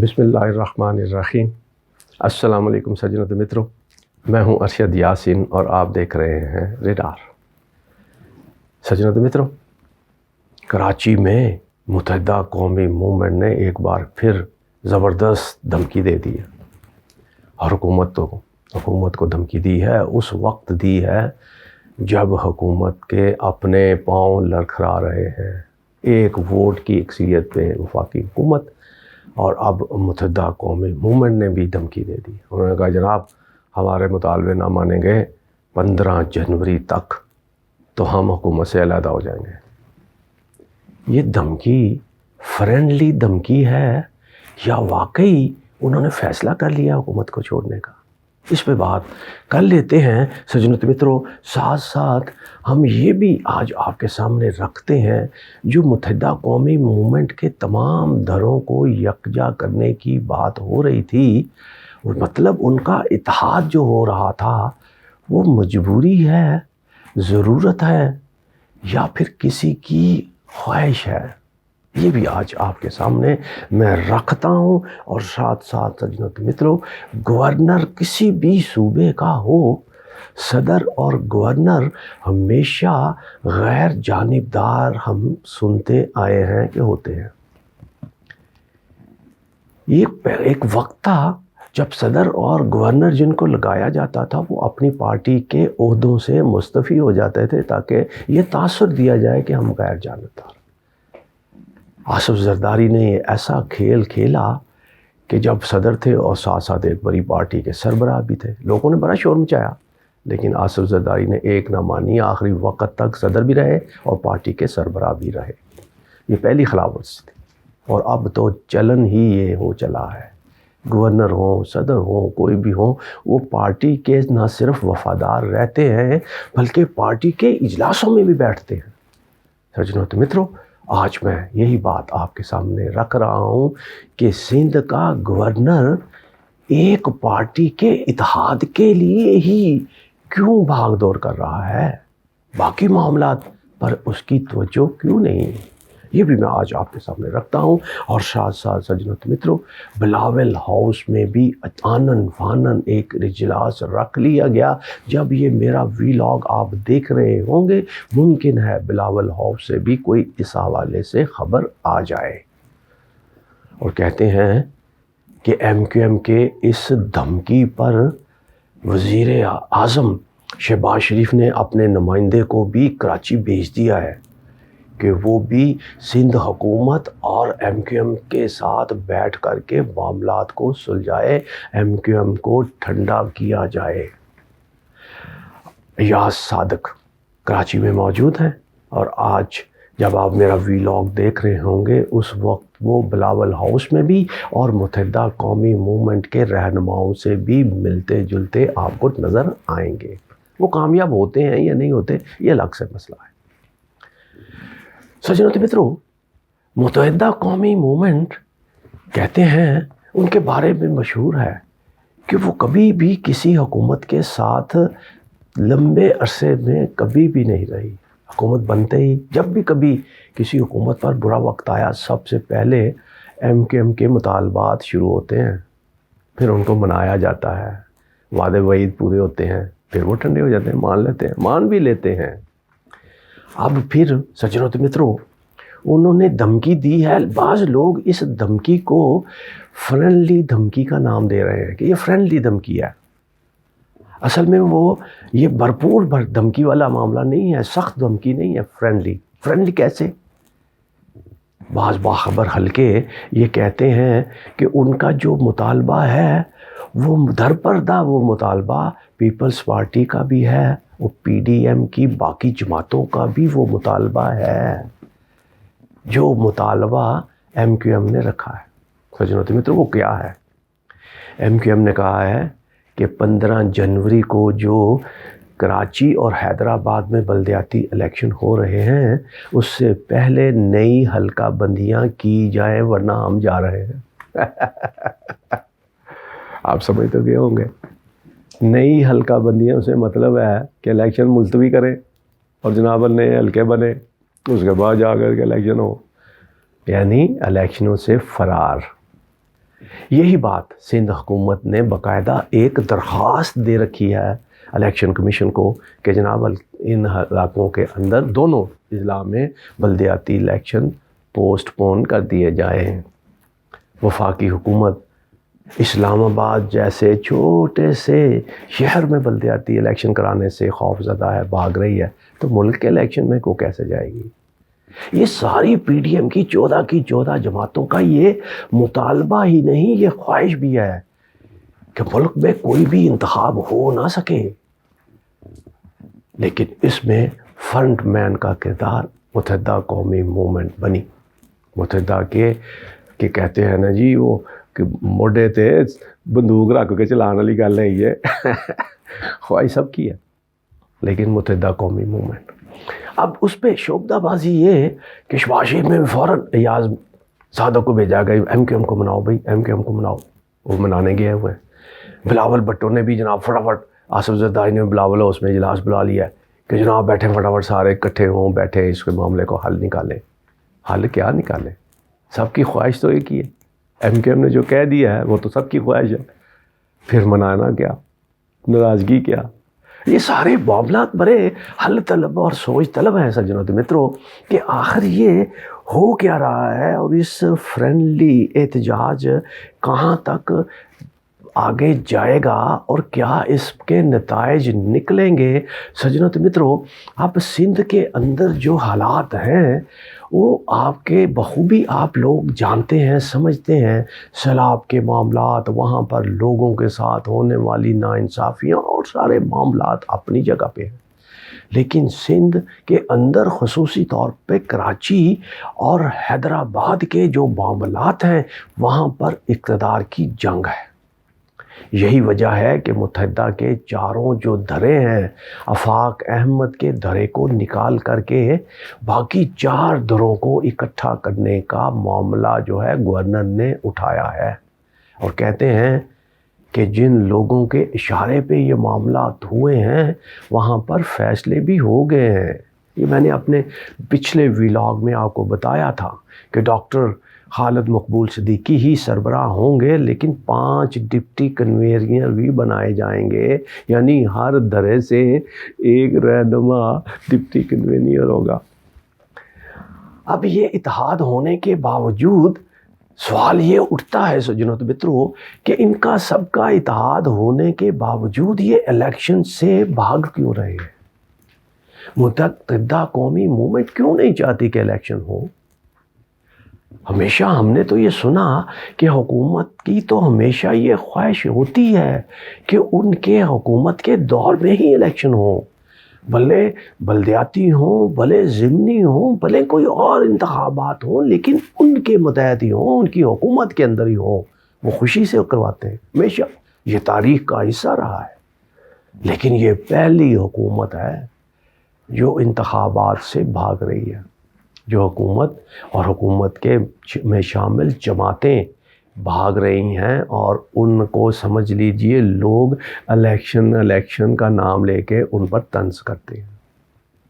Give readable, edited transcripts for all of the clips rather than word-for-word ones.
بسم اللہ الرحمن الرحیم۔ السلام علیکم سجنوں متروں، میں ہوں ارشد یاسین اور آپ دیکھ رہے ہیں ریڈار۔ سجنوں متروں، کراچی میں متحدہ قومی موومنٹ نے ایک بار پھر زبردست دھمکی دے دی ہے، اور حکومت کو دھمکی دی ہے، اس وقت دی ہے جب حکومت کے اپنے پاؤں لڑکھڑا رہے ہیں، ایک ووٹ کی اکثریت پہ وفاقی حکومت، اور اب متحدہ قومی موومنٹ نے بھی دھمکی دے دی۔ انہوں نے کہا جناب ہمارے مطالبے نہ مانیں گے 15 جنوری تک تو ہم حکومت سے علیحدہ ہو جائیں گے۔ یہ دھمکی فرینڈلی دھمکی ہے یا واقعی انہوں نے فیصلہ کر لیا حکومت کو چھوڑنے کا؟ اس پہ بات کر لیتے ہیں سجنوں متروں۔ ساتھ ساتھ ہم یہ بھی آج آپ کے سامنے رکھتے ہیں جو متحدہ قومی موومنٹ کے تمام دھڑوں کو یکجا کرنے کی بات ہو رہی تھی، مطلب ان کا اتحاد جو ہو رہا تھا وہ مجبوری ہے، ضرورت ہے، یا پھر کسی کی خواہش ہے، یہ بھی آج آپ کے سامنے میں رکھتا ہوں۔ اور ساتھ ساتھ سجنوں متروں، گورنر کسی بھی صوبے کا ہو، صدر اور گورنر ہمیشہ غیر جانبدار ہم سنتے آئے ہیں کہ ہوتے ہیں۔ یہ ایک وقت تھا جب صدر اور گورنر جن کو لگایا جاتا تھا وہ اپنی پارٹی کے عہدوں سے مستعفی ہو جاتے تھے تاکہ یہ تاثر دیا جائے کہ ہم غیر جانبدار۔ آصف زرداری نے ایسا کھیل کھیلا کہ جب صدر تھے اور ساتھ ساتھ ایک بڑی پارٹی کے سربراہ بھی تھے، لوگوں نے بڑا شور مچایا، لیکن آصف زرداری نے ایک نہ مانی، آخری وقت تک صدر بھی رہے اور پارٹی کے سربراہ بھی رہے۔ یہ پہلی خلاف ورزی تھی، اور اب تو چلن ہی یہ ہو چلا ہے، گورنر ہوں، صدر ہوں، کوئی بھی ہوں، وہ پارٹی کے نہ صرف وفادار رہتے ہیں بلکہ پارٹی کے اجلاسوں میں بھی بیٹھتے ہیں۔ سجنوں متروں، آج میں یہی بات آپ کے سامنے رکھ رہا ہوں کہ سندھ کا گورنر ایک پارٹی کے اتحاد کے لیے ہی کیوں بھاگ دوڑ کر رہا ہے، باقی معاملات پر اس کی توجہ کیوں نہیں؟ یہ بھی میں آج آپ کے سامنے رکھتا ہوں۔ اور ساتھ ساتھ سجنوں متروں، بلاول ہاؤس میں بھی آنن فانن ایک اجلاس رکھ لیا گیا۔ جب یہ میرا ویلاگ آپ دیکھ رہے ہوں گے ممکن ہے بلاول ہاؤس سے بھی کوئی اس حوالے سے خبر آ جائے، اور کہتے ہیں کہ ایم کیو ایم کے اس دھمکی پر وزیر اعظم شہباز شریف نے اپنے نمائندے کو بھی کراچی بھیج دیا ہے کہ وہ بھی سندھ حکومت اور ایم کیو ایم کے ساتھ بیٹھ کر کے معاملات کو سلجھائے، ایم کیو ایم کو ٹھنڈا کیا جائے۔ ایاز صادق کراچی میں موجود ہیں، اور آج جب آپ میرا ویلاگ دیکھ رہے ہوں گے اس وقت وہ بلاول ہاؤس میں بھی اور متحدہ قومی موومنٹ کے رہنماؤں سے بھی ملتے جلتے آپ کو نظر آئیں گے۔ وہ کامیاب ہوتے ہیں یا نہیں ہوتے یہ الگ سے مسئلہ ہے۔ سجنوں متروں، متحدہ قومی موومنٹ کہتے ہیں، ان کے بارے میں مشہور ہے کہ وہ کبھی بھی کسی حکومت کے ساتھ لمبے عرصے میں کبھی بھی نہیں رہی۔ حکومت بنتے ہی جب بھی کبھی کسی حکومت پر برا وقت آیا، سب سے پہلے ایم کیو ایم کے مطالبات شروع ہوتے ہیں، پھر ان کو منایا جاتا ہے، وعدے وعید پورے ہوتے ہیں، پھر وہ ٹھنڈے ہو جاتے ہیں، مان بھی لیتے ہیں۔ اب پھر سجنوں متروں، انہوں نے دھمکی دی ہے، بعض لوگ اس دھمکی کو فرینڈلی دھمکی کا نام دے رہے ہیں کہ یہ فرینڈلی دھمکی ہے۔ اصل میں وہ یہ بھرپور دھمکی والا معاملہ نہیں ہے، سخت دھمکی نہیں ہے، فرینڈلی کیسے؟ بعض باخبر حلقے یہ کہتے ہیں کہ ان کا جو مطالبہ ہے وہ درپردہ وہ مطالبہ پیپلز پارٹی کا بھی ہے، وہ پی ڈی ایم کی باقی جماعتوں کا بھی وہ مطالبہ ہے، جو مطالبہ ایم کیو ایم نے رکھا ہے۔ سجنوں متروں، وہ کیا ہے؟ ایم کیو ایم نے کہا ہے کہ 15 جنوری کو جو کراچی اور حیدرآباد میں بلدیاتی الیکشن ہو رہے ہیں اس سے پہلے نئی حلقہ بندیاں کی جائیں ورنہ ہم جا رہے ہیں۔ آپ سمجھ تو گئے ہوں گے، نئی حلقہ بندیوں سے مطلب ہے کہ الیکشن ملتوی کریں اور جناب نئے حلقے بنے، اس کے بعد جا کر کے الیکشن ہو، یعنی الیکشنوں سے فرار۔ یہی بات سندھ حکومت نے باقاعدہ ایک درخواست دے رکھی ہے الیکشن کمیشن کو کہ جناب ان علاقوں کے اندر دونوں اضلاع میں بلدیاتی الیکشن پوسٹ پون کر دیے جائیں۔ وفاقی حکومت اسلام آباد جیسے چھوٹے سے شہر میں بلدیاتی الیکشن کرانے سے خوف زدہ ہے، بھاگ رہی ہے، تو ملک کے الیکشن میں کو کیسے جائے گی؟ یہ ساری پی ڈی ایم کی 14 جماعتوں کا یہ مطالبہ ہی نہیں، یہ خواہش بھی ہے کہ ملک میں کوئی بھی انتخاب ہو نہ سکے، لیکن اس میں فرنٹ مین کا کردار متحدہ قومی موومنٹ بنی۔ متحدہ کے کہتے ہیں نا جی وہ کہ موڈے تے بندوق رکھ کے چلانے والی گل ہے، یہ خواہش سب کی ہے، لیکن متحدہ قومی موومنٹ۔ اب اس پہ شعبدہ بازی یہ کہ شہباز شریف میں فوراً ایاز صادق کو بھیجا گیا، ایم کیو ایم کو مناؤ بھائی، ایم کیو ایم کو مناؤ، وہ منانے گئے ہوئے ہیں۔ بلاول بھٹو نے بھی جناب فٹافٹ، آصف زرداری نے بلاول ہاؤس میں اجلاس بلا لیا ہے کہ جناب بیٹھے فٹافٹ سارے اکٹھے ہوں، بیٹھے اس کے معاملے کو حل نکالیں۔ حل کیا نکالیں؟ سب کی خواہش تو ایک ہی ہے، ایم کیو ایم نے جو کہہ دیا ہے وہ تو سب کی خواہش ہے، پھر منانا کیا، ناراضگی کیا؟ یہ سارے معاملات بڑے حل طلب اور سوچ طلب ہیں سجنوں تو متروں، کہ آخر یہ ہو کیا رہا ہے اور اس فرینڈلی احتجاج کہاں تک آگے جائے گا اور کیا اس کے نتائج نکلیں گے؟ سجنوں تو متروں، اب سندھ کے اندر جو حالات ہیں وہ آپ کے بخوبی آپ لوگ جانتے ہیں، سمجھتے ہیں۔ سیلاب کے معاملات، وہاں پر لوگوں کے ساتھ ہونے والی ناانصافیاں اور سارے معاملات اپنی جگہ پہ ہیں، لیکن سندھ کے اندر خصوصی طور پہ کراچی اور حیدرآباد کے جو معاملات ہیں وہاں پر اقتدار کی جنگ ہے۔ یہی وجہ ہے کہ متحدہ کے چاروں جو دھرے ہیں، آفاق احمد کے دھرے کو نکال کر کے باقی 4 دھروں کو اکٹھا کرنے کا معاملہ جو ہے گورنر نے اٹھایا ہے، اور کہتے ہیں کہ جن لوگوں کے اشارے پہ یہ معاملات ہوئے ہیں وہاں پر فیصلے بھی ہو گئے ہیں۔ یہ میں نے اپنے پچھلے ویلاگ میں آپ کو بتایا تھا کہ ڈاکٹر خالد مقبول صدیقی ہی سربراہ ہوں گے، لیکن 5 ڈپٹی کنوینر بھی بنائے جائیں گے، یعنی ہر دھرے سے ایک رہنما ڈپٹی کنوینر ہوگا۔ اب یہ اتحاد ہونے کے باوجود سوال یہ اٹھتا ہے سجنوں تو متروں کہ ان کا سب کا اتحاد ہونے کے باوجود یہ الیکشن سے بھاگ کیوں رہے ہیں؟ متحدہ قومی موومنٹ کیوں نہیں چاہتی کہ الیکشن ہو؟ ہمیشہ ہم نے تو یہ سنا کہ حکومت کی تو ہمیشہ یہ خواہش ہوتی ہے کہ ان کے حکومت کے دور میں ہی الیکشن ہو، بھلے بلدیاتی ہوں، بھلے ضمنی ہوں، بھلے کوئی اور انتخابات ہوں، لیکن ان کے متحد ہی ہوں، ان کی حکومت کے اندر ہی ہوں، وہ خوشی سے کرواتے ہیں۔ ہمیشہ یہ تاریخ کا حصہ رہا ہے، لیکن یہ پہلی حکومت ہے جو انتخابات سے بھاگ رہی ہے، جو حکومت اور حکومت کے میں شامل جماعتیں بھاگ رہی ہیں، اور ان کو سمجھ لیجئے لوگ الیکشن کا نام لے کے ان پر طنز کرتے ہیں،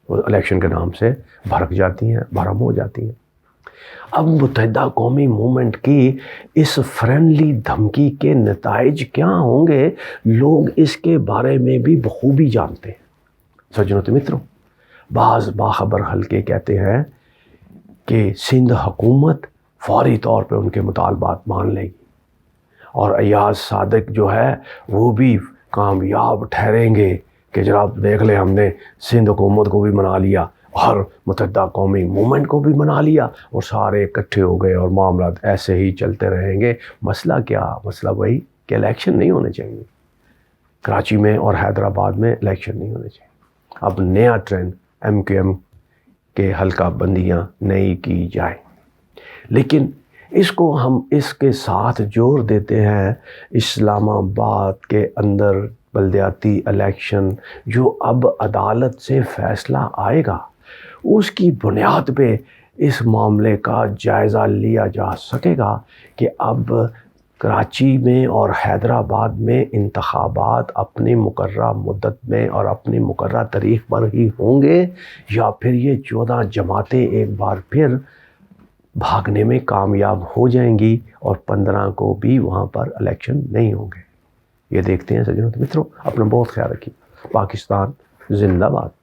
وہ الیکشن کے نام سے بھڑک جاتی ہیں، بھرم ہو جاتی ہیں۔ اب متحدہ قومی موومنٹ کی اس فرینڈلی دھمکی کے نتائج کیا ہوں گے، لوگ اس کے بارے میں بھی بخوبی جانتے ہیں۔ سجنوں تو متروں، بعض باخبر حلقے کہتے ہیں کہ سندھ حکومت فوری طور پہ ان کے مطالبات مان لے گی، اور ایاز صادق جو ہے وہ بھی کامیاب ٹھہریں گے کہ جناب دیکھ لیں ہم نے سندھ حکومت کو بھی منا لیا اور متحدہ قومی موومنٹ کو بھی منا لیا، اور سارے اکٹھے ہو گئے اور معاملات ایسے ہی چلتے رہیں گے۔ مسئلہ کیا؟ مسئلہ وہی کہ الیکشن نہیں ہونے چاہیے، کراچی میں اور حیدرآباد میں الیکشن نہیں ہونے چاہیے۔ اب نیا ٹرینڈ ایم کیو ایم کہ حلقہ بندیاں نہیں کی جائیں، لیکن اس کو ہم اس کے ساتھ جوڑ دیتے ہیں اسلام آباد کے اندر بلدیاتی الیکشن جو اب عدالت سے فیصلہ آئے گا، اس کی بنیاد پہ اس معاملے کا جائزہ لیا جا سکے گا کہ اب کراچی میں اور حیدرآباد میں انتخابات اپنی مقررہ مدت میں اور اپنی مقررہ تاریخ پر ہی ہوں گے، یا پھر یہ 14 جماعتیں ایک بار پھر بھاگنے میں کامیاب ہو جائیں گی اور 15 کو بھی وہاں پر الیکشن نہیں ہوں گے. یہ دیکھتے ہیں سجنوں. متروں اپنا بہت خیال رکھیے. پاکستان زندہ باد.